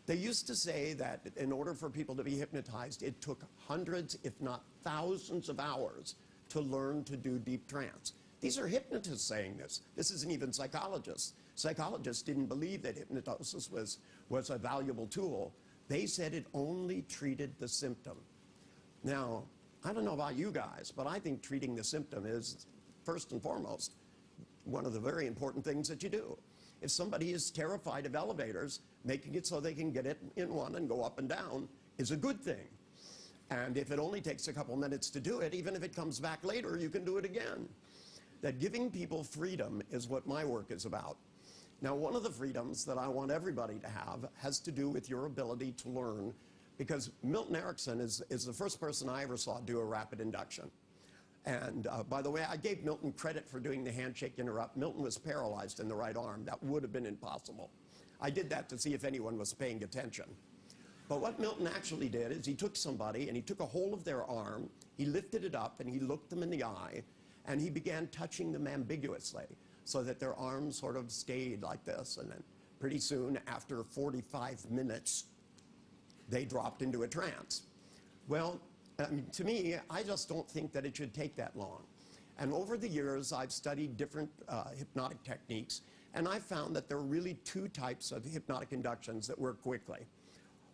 They used to say that in order for people to be hypnotized, it took hundreds, if not thousands of hours to learn to do deep trance. These are hypnotists saying this. This isn't even psychologists. Psychologists didn't believe that hypnosis was a valuable tool. They said it only treated the symptom. Now, I don't know about you guys, but I think treating the symptom is, first and foremost, one of the very important things that you do. If somebody is terrified of elevators, making it so they can get it in one and go up and down is a good thing. And if it only takes a couple minutes to do it, even if it comes back later, you can do it again. That giving people freedom is what my work is about. Now, one of the freedoms that I want everybody to have has to do with your ability to learn, because Milton Erickson is the first person I ever saw do a rapid induction. And by the way, I gave Milton credit for doing the handshake interrupt. Milton was paralyzed in the right arm. That would have been impossible. I did that to see if anyone was paying attention. But what Milton actually did is he took somebody and he took a hold of their arm, he lifted it up and he looked them in the eye, and he began touching them ambiguously so that their arms sort of stayed like this. And then pretty soon, after 45 minutes, they dropped into a trance. Well, to me, I just don't think that it should take that long. And over the years, I've studied different hypnotic techniques, and I've found that there are really two types of hypnotic inductions that work quickly.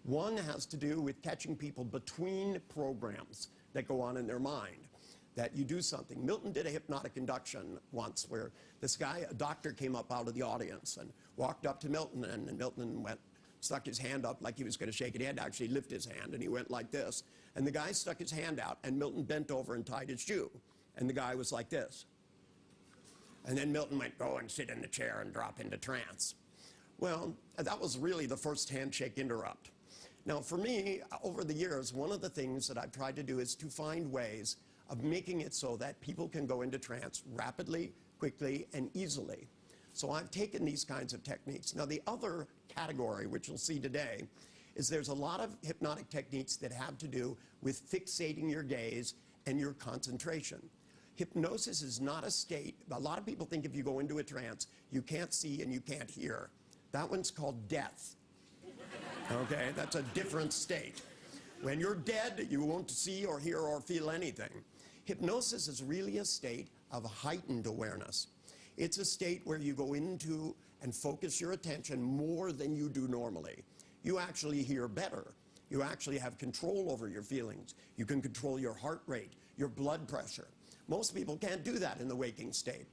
One has to do with catching people between programs that go on in their mind, that you do something. Milton did a hypnotic induction once where this guy, a doctor, came up out of the audience and walked up to Milton, and Milton went, stuck his hand up like he was going to shake it. He had to actually lift his hand, and he went like this. And the guy stuck his hand out, and Milton bent over and tied his shoe. And the guy was like this. And then Milton went, go and sit in the chair and drop into trance. Well, that was really the first handshake interrupt. Now, for me, over the years, one of the things that I've tried to do is to find ways of making it so that people can go into trance rapidly, quickly, and easily. So I've taken these kinds of techniques. Now, the other category, which you'll see today, is there's a lot of hypnotic techniques that have to do with fixating your gaze and your concentration. Hypnosis is not a state. A lot of people think if you go into a trance, you can't see and you can't hear. That one's called death. Okay, that's a different state. When you're dead, you won't see or hear or feel anything. Hypnosis is really a state of heightened awareness. It's a state where you go into and focus your attention more than you do normally. You actually hear better. You actually have control over your feelings. You can control your heart rate, your blood pressure. Most people can't do that in the waking state.